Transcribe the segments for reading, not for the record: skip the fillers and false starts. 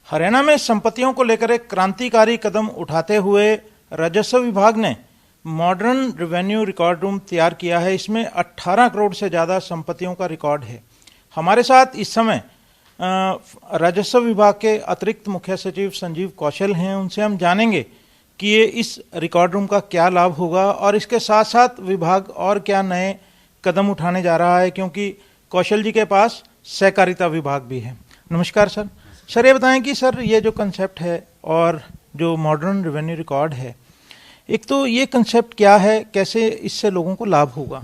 हरियाणा में संपत्तियों को लेकर एक क्रांतिकारी कदम उठाते हुए राजस्व विभाग ने मॉडर्न रेवेन्यू रिकॉर्ड रूम तैयार किया है। इसमें 18 करोड़ से ज़्यादा संपत्तियों का रिकॉर्ड है। हमारे साथ इस समय राजस्व विभाग के अतिरिक्त मुख्य सचिव संजीव कौशल हैं। उनसे हम जानेंगे कि ये इस रिकॉर्ड रूम का क्या लाभ होगा और इसके साथ साथ विभाग और क्या नए कदम उठाने जा रहा है, क्योंकि कौशल जी के पास सहकारिता विभाग भी है। नमस्कार सर। सर ये बताएं कि सर ये जो कंसेप्ट है और जो मॉडर्न रेवेन्यू रिकॉर्ड है, एक तो ये कंसेप्ट क्या है, कैसे इससे लोगों को लाभ होगा?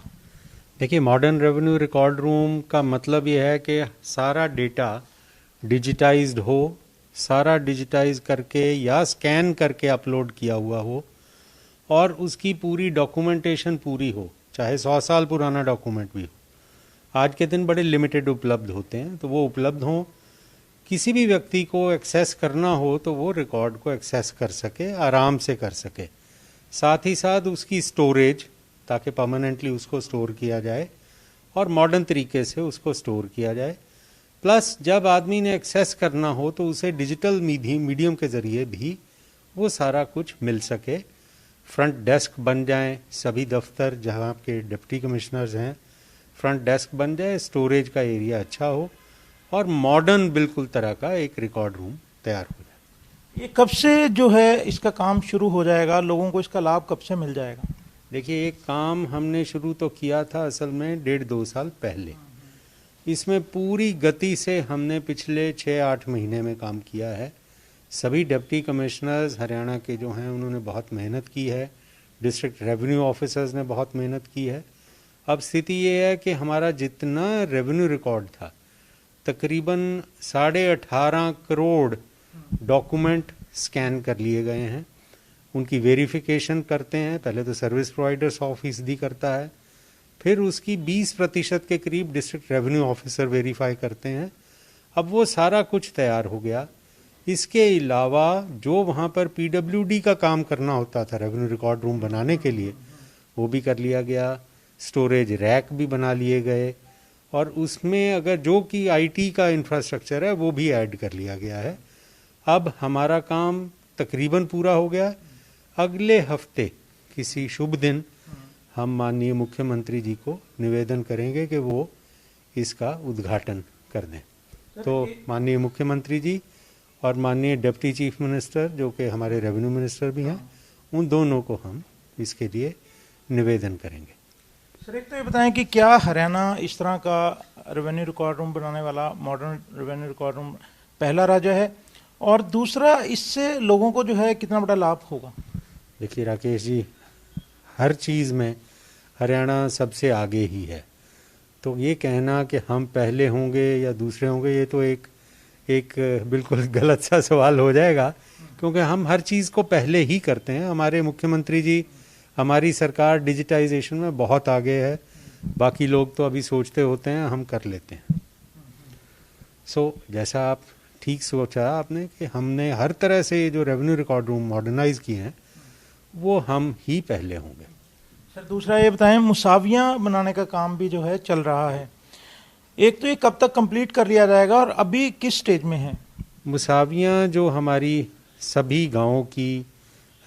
देखिए, मॉडर्न रेवेन्यू रिकॉर्ड रूम का मतलब ये है कि सारा डेटा डिजिटाइज्ड हो, सारा डिजिटाइज करके या स्कैन करके अपलोड किया हुआ हो और उसकी पूरी डॉक्यूमेंटेशन पूरी हो, चाहे 100 साल पुराना डॉक्यूमेंट भी हो। आज के दिन बड़े लिमिटेड उपलब्ध होते हैं, तो वो उपलब्ध हों। किसी भी व्यक्ति को एक्सेस करना हो तो वो रिकॉर्ड को एक्सेस कर सके, आराम से कर सके। साथ ही साथ उसकी स्टोरेज, ताकि परमानेंटली उसको स्टोर किया जाए और मॉडर्न तरीके से उसको स्टोर किया जाए। प्लस जब आदमी ने एक्सेस करना हो तो उसे डिजिटल मीडियम के ज़रिए भी वो सारा कुछ मिल सके। फ्रंट डेस्क बन जाए, सभी दफ्तर जहाँ के डिप्टी कमिश्नर्स हैं फ्रंट डेस्क बन जाए, स्टोरेज का एरिया अच्छा हो और मॉडर्न बिल्कुल तरह का एक रिकॉर्ड रूम तैयार हो जाए। ये कब से जो है इसका काम शुरू हो जाएगा, लोगों को इसका लाभ कब से मिल जाएगा? देखिए, एक काम हमने शुरू तो किया था असल में 1.5-2 साल पहले। इसमें पूरी गति से हमने पिछले 6-8 महीने में काम किया है। सभी डिप्टी कमिश्नर्स हरियाणा के जो हैं उन्होंने बहुत मेहनत की है, डिस्ट्रिक्ट रेवेन्यू ऑफिसर्स ने बहुत मेहनत की है। अब स्थिति ये है कि हमारा जितना रेवेन्यू रिकॉर्ड था, तकरीबन 18.5 करोड़ डॉक्यूमेंट स्कैन कर लिए गए हैं। उनकी वेरिफिकेशन करते हैं, पहले तो सर्विस प्रोवाइडर्स 100% करता है, फिर उसकी 20% के करीब डिस्ट्रिक्ट रेवेन्यू ऑफिसर वेरीफाई करते हैं। अब वो सारा कुछ तैयार हो गया। इसके अलावा जो वहाँ पर पीडब्ल्यूडी का काम करना होता था रेवेन्यू रिकॉर्ड रूम बनाने के लिए, वो भी कर लिया गया। स्टोरेज रैक भी बना लिए गए और उसमें अगर जो कि आईटी का इंफ्रास्ट्रक्चर है वो भी ऐड कर लिया गया है। अब हमारा काम तकरीबन पूरा हो गया। अगले हफ्ते किसी शुभ दिन हम माननीय मुख्यमंत्री जी को निवेदन करेंगे कि वो इसका उद्घाटन कर दें। तो माननीय मुख्यमंत्री जी और माननीय डिप्टी चीफ मिनिस्टर, जो कि हमारे रेवेन्यू मिनिस्टर भी हैं, उन दोनों को हम इसके लिए निवेदन करेंगे। सर एक तो ये बताएं कि क्या हरियाणा इस तरह का रेवेन्यू रिकॉर्ड रूम बनाने वाला मॉडर्न रेवेन्यू रिकॉर्ड रूम पहला राज्य है, और दूसरा इससे लोगों को जो है कितना बड़ा लाभ होगा? देखिए राकेश जी, हर चीज़ में हरियाणा सबसे आगे ही है। तो ये कहना कि हम पहले होंगे या दूसरे होंगे, ये तो एक बिल्कुल गलत सा सवाल हो जाएगा, क्योंकि हम हर चीज़ को पहले ही करते हैं। हमारे मुख्यमंत्री जी, हमारी सरकार डिजिटाइजेशन में बहुत आगे है। बाकी लोग तो अभी सोचते होते हैं, हम कर लेते हैं। जैसा आप ठीक सोचा आपने कि हमने हर तरह से जो रेवेन्यू रिकॉर्ड रूम मॉडर्नाइज किए हैं वो हम ही पहले होंगे। सर दूसरा ये बताएं, मुसावियाँ बनाने का काम भी जो है चल रहा है, एक तो ये कब तक कंप्लीट कर लिया जाएगा और अभी किस स्टेज में है? मुसावियाँ जो हमारी सभी गांवों की,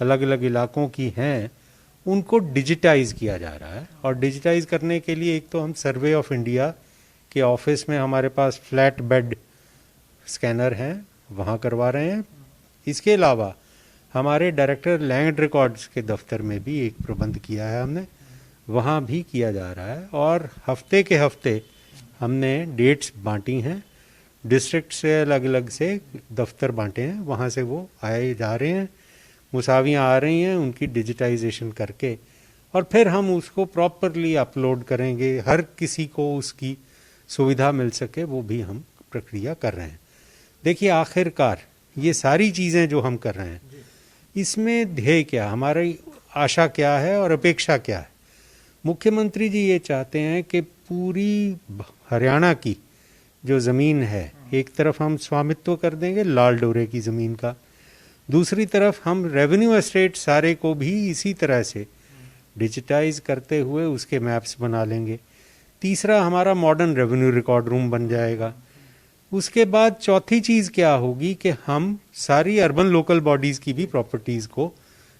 अलग अलग इलाकों की हैं, उनको डिजिटाइज किया जा रहा है। और डिजिटाइज करने के लिए एक तो हम सर्वे ऑफ इंडिया के ऑफिस में हमारे पास फ्लैट बेड स्कैनर हैं, वहाँ करवा रहे हैं। इसके अलावा हमारे डायरेक्टर लैंड रिकॉर्ड्स के दफ्तर में भी एक प्रबंध किया है हमने, वहाँ भी किया जा रहा है। और हफ्ते के हफ्ते हमने डेट्स बांटी हैं, डिस्ट्रिक्ट से अलग अलग से दफ्तर बांटे हैं, वहाँ से वो आए जा रहे हैं, मुसावियाँ आ रही हैं, उनकी डिजिटाइजेशन करके और फिर हम उसको प्रॉपरली अपलोड करेंगे। हर किसी को उसकी सुविधा मिल सके, वो भी हम प्रक्रिया कर रहे हैं। देखिए, आखिरकार ये सारी चीज़ें जो हम कर रहे हैं, इसमें ध्येय क्या, हमारी आशा क्या है और अपेक्षा क्या है? मुख्यमंत्री जी ये चाहते हैं कि पूरी हरियाणा की जो ज़मीन है, एक तरफ हम स्वामित्व कर देंगे लाल डोरे की ज़मीन का, दूसरी तरफ हम रेवेन्यू एस्टेट सारे को भी इसी तरह से डिजिटाइज करते हुए उसके मैप्स बना लेंगे। तीसरा, हमारा मॉडर्न रेवेन्यू रिकॉर्ड रूम बन जाएगा। उसके बाद चौथी चीज़ क्या होगी कि हम सारी अर्बन लोकल बॉडीज़ की भी प्रॉपर्टीज़ को,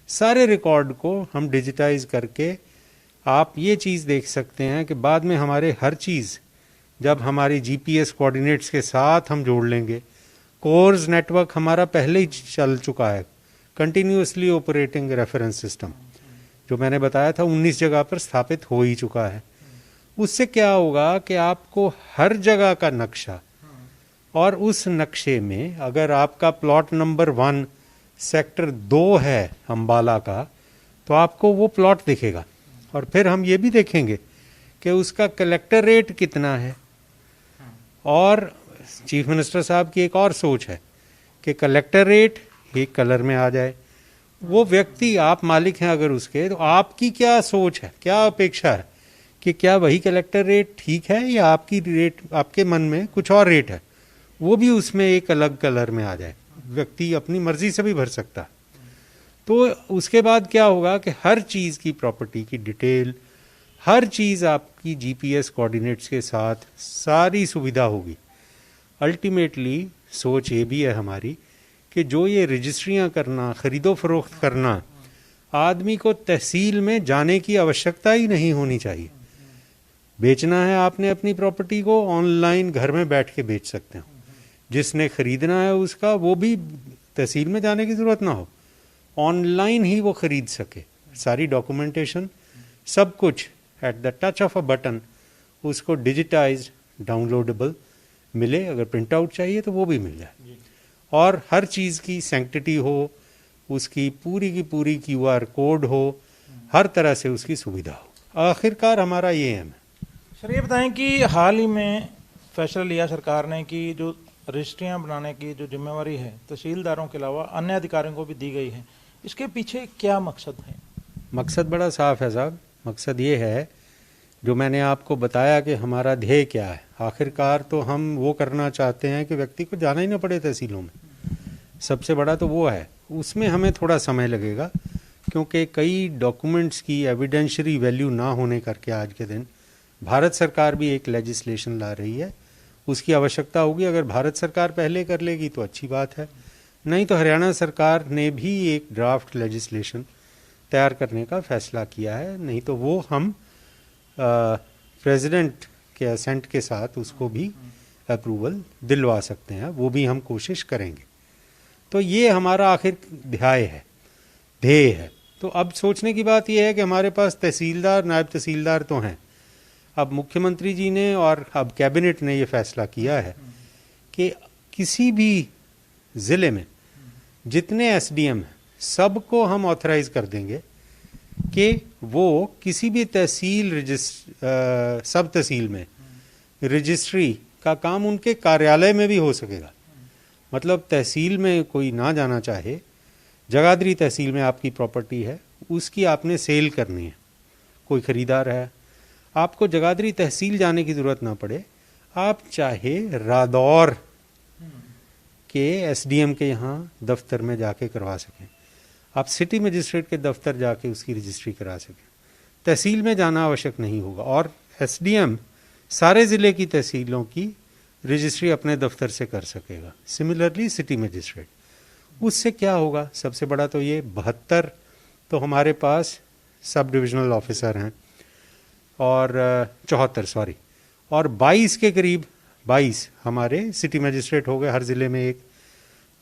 सारे रिकॉर्ड को हम डिजिटाइज करके, आप ये चीज़ देख सकते हैं कि बाद में हमारे हर चीज़ जब हमारी जीपीएस कोऑर्डिनेट्स के साथ हम जोड़ लेंगे, कोर्स नेटवर्क हमारा पहले ही चल चुका है, कंटिन्यूसली ऑपरेटिंग रेफरेंस सिस्टम जो मैंने बताया था 19 जगह पर स्थापित हो ही चुका है। उससे क्या होगा कि आपको हर जगह का नक्शा, और उस नक्शे में अगर आपका प्लॉट नंबर 1 सेक्टर 2 है अम्बाला का, तो आपको वो प्लॉट दिखेगा। और फिर हम ये भी देखेंगे कि उसका कलेक्टर रेट कितना है। और चीफ मिनिस्टर साहब की एक और सोच है कि कलेक्टर रेट एक कलर में आ जाए। वो व्यक्ति, आप मालिक हैं अगर उसके, तो आपकी क्या सोच है, क्या अपेक्षा है कि क्या वही कलेक्टर रेट ठीक है या आपकी रेट, आपके मन में कुछ और रेट है, वो भी उसमें एक अलग कलर में आ जाए। व्यक्ति अपनी मर्जी से भी भर सकता है। तो उसके बाद क्या होगा कि हर चीज़ की प्रॉपर्टी की डिटेल, हर चीज़ आपकी जीपीएस कोऑर्डिनेट्स के साथ सारी सुविधा होगी। अल्टीमेटली सोच ये भी है हमारी कि जो ये रजिस्ट्रियां करना, खरीदो फरोख्त करना, आदमी को तहसील में जाने की आवश्यकता ही नहीं होनी चाहिए। बेचना है आपने अपनी प्रॉपर्टी को, ऑनलाइन घर में बैठ के बेच सकते हो। जिसने खरीदना है उसका, वो भी तहसील में जाने की ज़रूरत ना हो, ऑनलाइन ही वो खरीद सके। सारी डॉक्यूमेंटेशन, सब कुछ at the touch of a button उसको डिजिटाइज, डाउनलोडेबल मिले। अगर प्रिंट आउट चाहिए तो वो भी मिल जाए। और हर चीज़ की सैंक्टिटी हो, उसकी पूरी की पूरी क्यूआर कोड हो, हर तरह से उसकी सुविधा हो। आखिरकार हमारा ये एम है। सर ये बताएं कि हाल ही में फैसला लिया सरकार ने कि जो रजिस्ट्रियां बनाने की जो जिम्मेवारी है तहसीलदारों के अलावा अन्य अधिकारियों को भी दी गई है, इसके पीछे क्या मकसद है? मकसद बड़ा साफ है साहब। मकसद ये है जो मैंने आपको बताया कि हमारा ध्येय क्या है। आखिरकार तो हम वो करना चाहते हैं कि व्यक्ति को जाना ही ना पड़े तहसीलों में। सबसे बड़ा तो वो है। उसमें हमें थोड़ा समय लगेगा क्योंकि कई डॉक्यूमेंट्स की एविडेंशरी वैल्यू ना होने करके आज के दिन भारत सरकार भी एक लेजिस्लेशन ला रही है। उसकी आवश्यकता होगी। अगर भारत सरकार पहले कर लेगी तो अच्छी बात है, नहीं तो हरियाणा सरकार ने भी एक ड्राफ्ट लेजिस्लेशन तैयार करने का फैसला किया है। नहीं तो वो हम प्रेसिडेंट के असेंट के साथ उसको भी अप्रूवल दिलवा सकते हैं। वो भी हम कोशिश करेंगे। तो ये हमारा आखिर ध्येय है। तो अब सोचने की बात यह है कि हमारे पास तहसीलदार, नायब तहसीलदार तो हैं। अब मुख्यमंत्री जी ने और अब कैबिनेट ने ये फैसला किया है कि किसी भी ज़िले में जितने एसडीएम हैं सबको हम ऑथराइज कर देंगे कि वो किसी भी तहसील सब तहसील में रजिस्ट्री का काम उनके कार्यालय में भी हो सकेगा। मतलब तहसील में कोई ना जाना चाहे, जगाधरी तहसील में आपकी प्रॉपर्टी है, उसकी आपने सेल करनी है, कोई ख़रीदार है, आपको जगाधरी तहसील जाने की ज़रूरत ना पड़े। आप चाहे रादौर के एसडीएम के यहाँ दफ्तर में जाके करवा सकें, आप सिटी मजिस्ट्रेट के दफ्तर जाके उसकी रजिस्ट्री करा सकें। तहसील में जाना आवश्यक नहीं होगा। और एसडीएम सारे ज़िले की तहसीलों की रजिस्ट्री अपने दफ्तर से कर सकेगा। Similarly city magistrate. उससे क्या होगा? सबसे बड़ा तो ये 72 तो हमारे पास सब डिविजनल ऑफिसर हैं और 74 और 22 के करीब 22 हमारे सिटी मजिस्ट्रेट हो गए हर ज़िले में एक।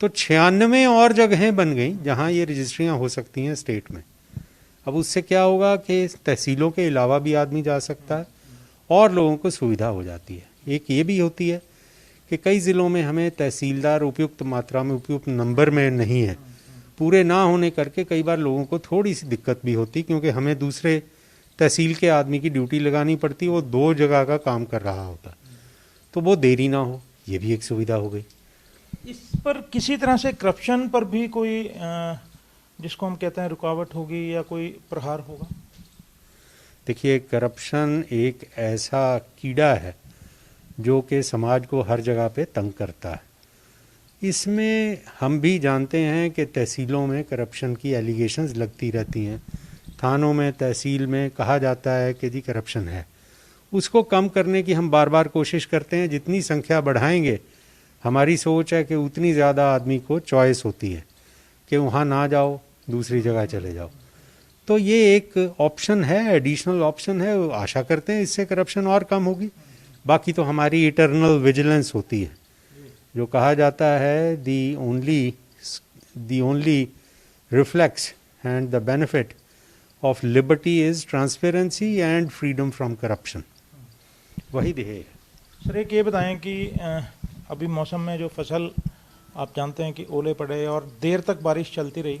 तो 96 और जगहें बन गई जहां ये रजिस्ट्रियां हो सकती हैं स्टेट में। अब उससे क्या होगा कि तहसीलों के अलावा भी आदमी जा सकता है और लोगों को सुविधा हो जाती है। एक ये भी होती है कि कई ज़िलों में हमें तहसीलदार उपयुक्त मात्रा में, उपयुक्त नंबर में नहीं है। पूरे ना होने करके कई बार लोगों को थोड़ी सी दिक्कत भी होती, क्योंकि हमें दूसरे तहसील के आदमी की ड्यूटी लगानी पड़ती, वो 2 जगह का काम कर रहा होता, तो वो देरी ना हो, ये भी एक सुविधा हो गई। इस पर किसी तरह से करप्शन पर भी कोई जिसको हम कहते हैं रुकावट होगी या कोई प्रहार होगा? देखिए, करप्शन एक ऐसा कीड़ा है जो कि समाज को हर जगह पे तंग करता है। इसमें हम भी जानते हैं कि तहसीलों में करप्शन की एलिगेशंस लगती रहती हैं। थानों में, तहसील में कहा जाता है कि जी करप्शन है। उसको कम करने की हम बार बार कोशिश करते हैं। जितनी संख्या बढ़ाएंगे हमारी सोच है कि उतनी ज़्यादा आदमी को चॉइस होती है कि वहाँ ना जाओ, दूसरी जगह चले जाओ। तो ये एक ऑप्शन है, एडिशनल ऑप्शन है। आशा करते हैं इससे करप्शन और कम होगी। बाकी तो हमारी इटर्नल विजिलेंस होती है। जो कहा जाता है the only reflex and the benefit of liberty is transparency and freedom from corruption, वही ध्येय है। सर एक ये बताएं कि अभी मौसम में जो फसल आप जानते हैं कि ओले पड़े और देर तक बारिश चलती रही,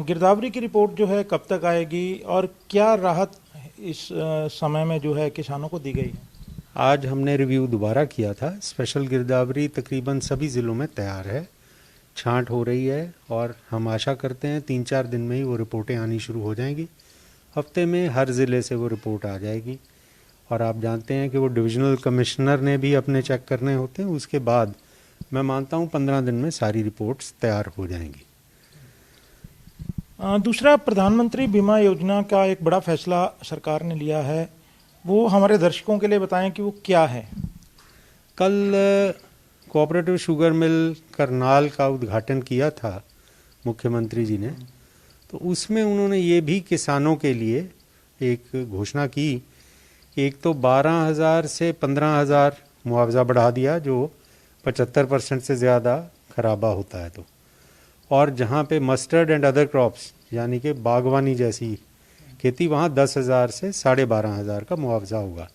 गिरदावरी की रिपोर्ट जो है कब तक आएगी और क्या राहत इस समय में जो है किसानों को दी गई है? आज हमने रिव्यू दोबारा किया था। स्पेशल गिरदावरी तकरीबन सभी ज़िलों में तैयार है, छांट हो रही है और हम आशा करते हैं 3-4 दिन में ही वो रिपोर्टें आनी शुरू हो जाएंगी। हफ्ते में हर ज़िले से वो रिपोर्ट आ जाएगी और आप जानते हैं कि वो डिविजनल कमिश्नर ने भी अपने चेक करने होते हैं। उसके बाद मैं मानता हूँ 15 दिन में सारी रिपोर्ट्स तैयार हो जाएंगी। दूसरा, प्रधानमंत्री बीमा योजना का एक बड़ा फैसला सरकार ने लिया है, वो हमारे दर्शकों के लिए बताएं कि वो क्या है। कल कोऑपरेटिव शुगर मिल करनाल का उद्घाटन किया था मुख्यमंत्री जी ने, तो उसमें उन्होंने ये भी किसानों के लिए एक घोषणा की। एक तो 12,000 से 15,000 मुआवजा बढ़ा दिया जो 75% से ज़्यादा खराबा होता है तो, और जहाँ पे मस्टर्ड एंड अदर क्रॉप्स यानी कि बागवानी जैसी खेती, वहाँ 10,000 से 12,500 का मुआवजा होगा।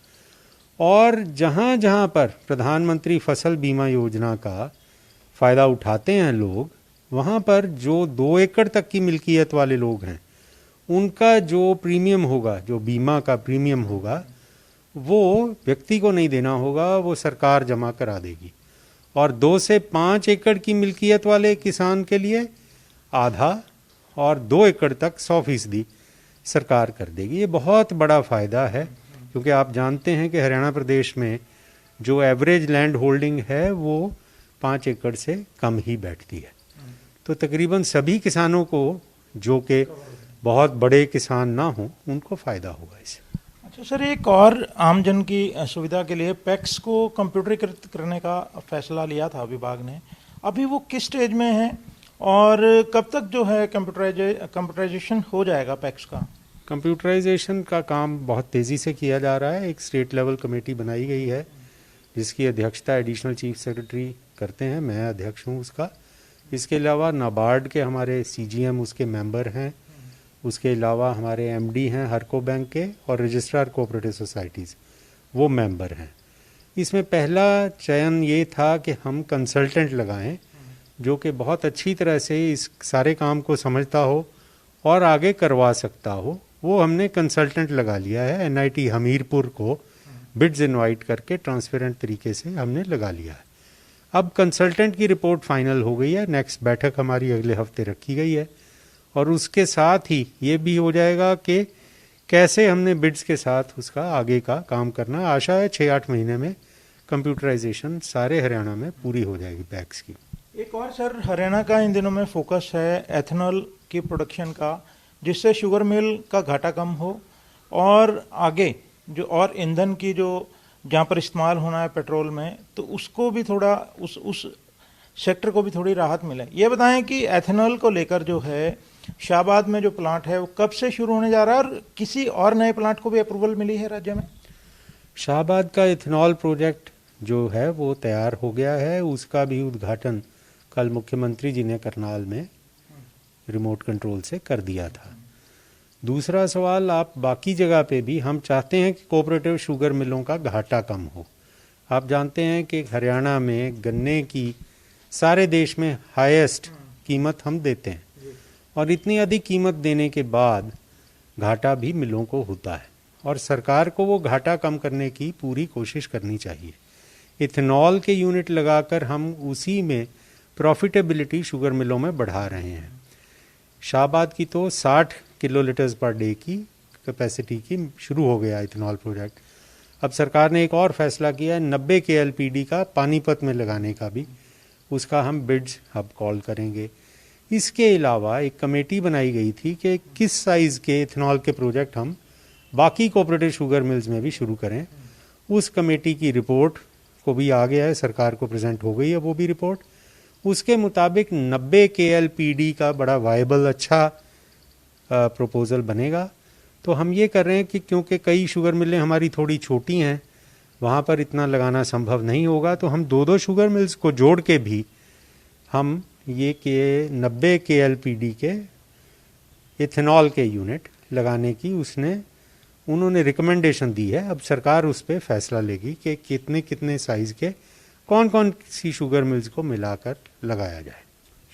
और जहाँ जहाँ पर प्रधानमंत्री फसल बीमा योजना का फ़ायदा उठाते हैं लोग, वहाँ पर जो 2 एकड़ तक की मिल्कियत वाले लोग हैं, उनका जो प्रीमियम होगा, जो बीमा का प्रीमियम होगा, वो व्यक्ति को नहीं देना होगा, वो सरकार जमा करा देगी। और 2 से 5 एकड़ की मिल्कियत वाले किसान के लिए आधा और 2 एकड़ तक 100% सरकार कर देगी। ये बहुत बड़ा फ़ायदा है, क्योंकि आप जानते हैं कि हरियाणा प्रदेश में जो एवरेज लैंड होल्डिंग है वो 5 एकड़ से कम ही बैठती है। तो तकरीबन सभी किसानों को, जो कि बहुत बड़े किसान ना हों, उनको फ़ायदा होगा इससे। अच्छा सर, एक और आमजन की सुविधा के लिए पैक्स को कंप्यूटरीकृत करने का फैसला लिया था विभाग ने, अभी वो किस स्टेज में है और कब तक जो है कंप्यूटराइजेशन हो जाएगा पैक्स का? कंप्यूटराइजेशन का काम बहुत तेज़ी से किया जा रहा है। एक स्टेट लेवल कमेटी बनाई गई है जिसकी अध्यक्षता एडिशनल चीफ सेक्रेटरी करते हैं, मैं अध्यक्ष हूँ उसका। इसके अलावा नाबार्ड के हमारे CGM उसके मेंबर हैं, उसके अलावा हमारे MD हैं हरको बैंक के, और रजिस्ट्रार कोऑपरेटिव सोसाइटीज़ वो मेंबर हैं। इसमें पहला चयन ये था कि हम कंसल्टेंट लगाएं जो कि बहुत अच्छी तरह से इस सारे काम को समझता हो और आगे करवा सकता हो। वो हमने कंसल्टेंट लगा लिया है। NIT हमीरपुर को बिड्स इनवाइट करके ट्रांसपेरेंट तरीके से हमने लगा लिया है। अब कंसल्टेंट की रिपोर्ट फाइनल हो गई है, नेक्स्ट बैठक हमारी अगले हफ्ते रखी गई है, और उसके साथ ही ये भी हो जाएगा कि कैसे हमने बिड्स के साथ उसका आगे का काम करना। आशा है 6-8 महीने में कंप्यूटराइजेशन सारे हरियाणा में पूरी हो जाएगी पैक्स की। एक और सर, हरियाणा का इन दिनों में फोकस है एथेनॉल की प्रोडक्शन का, जिससे शुगर मिल का घाटा कम हो और आगे जो और ईंधन की जो जहाँ पर इस्तेमाल होना है पेट्रोल में, तो उसको भी थोड़ा उस सेक्टर को भी थोड़ी राहत मिले। ये बताएं कि एथेनॉल को लेकर जो है शाहबाद में जो प्लांट है वो कब से शुरू होने जा रहा है और किसी और नए प्लांट को भी अप्रूवल मिली है राज्य में? शाहबाद का इथेनॉल प्रोजेक्ट जो है वो तैयार हो गया है। उसका भी उद्घाटन कल मुख्यमंत्री जी ने करनाल में रिमोट कंट्रोल से कर दिया था। दूसरा सवाल, आप बाकी जगह पे भी हम चाहते हैं कि कोऑपरेटिव शुगर मिलों का घाटा कम हो। आप जानते हैं कि हरियाणा में गन्ने की सारे देश में हाईएस्ट कीमत हम देते हैं, और इतनी अधिक कीमत देने के बाद घाटा भी मिलों को होता है, और सरकार को वो घाटा कम करने की पूरी कोशिश करनी चाहिए। इथेनॉल के यूनिट लगाकर हम उसी में प्रॉफिटेबिलिटी शुगर मिलों में बढ़ा रहे हैं। शाहबाद की तो 60 किलोलीटर्स पर डे की कैपेसिटी की शुरू हो गया इथेनॉल प्रोजेक्ट। अब सरकार ने एक और फैसला किया है 90 KLPD का पानीपत में लगाने का भी, उसका हम बिड्स अब कॉल करेंगे। इसके अलावा एक कमेटी बनाई गई थी कि किस साइज़ के इथेनॉल के प्रोजेक्ट हम बाकी कोऑपरेटिव शुगर मिल्स में भी शुरू करें। उस कमेटी की रिपोर्ट को भी आ गया है, सरकार को प्रेजेंट हो गई है वो भी रिपोर्ट। उसके मुताबिक 90 KLPD का बड़ा वायबल अच्छा प्रपोजल बनेगा। तो हम ये कर रहे हैं कि क्योंकि कई शुगर मिलें हमारी थोड़ी छोटी हैं, वहाँ पर इतना लगाना संभव नहीं होगा, तो हम 2-2 शुगर मिल्स को जोड़ के भी हम ये 90 KLPD के इथेनॉल के यूनिट लगाने की उन्होंने रिकमेंडेशन दी है। अब सरकार उस पर फैसला लेगी कि कितने कितने साइज़ के कौन कौन सी शुगर मिल्स को मिलाकर लगाया जाए।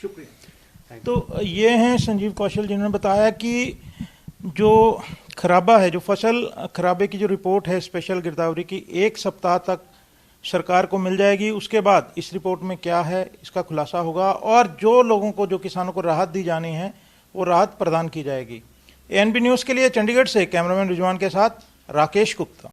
शुक्रिया। तो ये हैं संजीव कौशल जिन्होंने बताया कि जो खराबा है, जो फसल खराबे की जो रिपोर्ट है स्पेशल गिरदावरी की, 1 सप्ताह तक सरकार को मिल जाएगी। उसके बाद इस रिपोर्ट में क्या है इसका खुलासा होगा और जो लोगों को, जो किसानों को राहत दी जानी है वो राहत प्रदान की जाएगी। ANB न्यूज़ के लिए चंडीगढ़ से कैमरामैन रिजवान के साथ राकेश गुप्ता।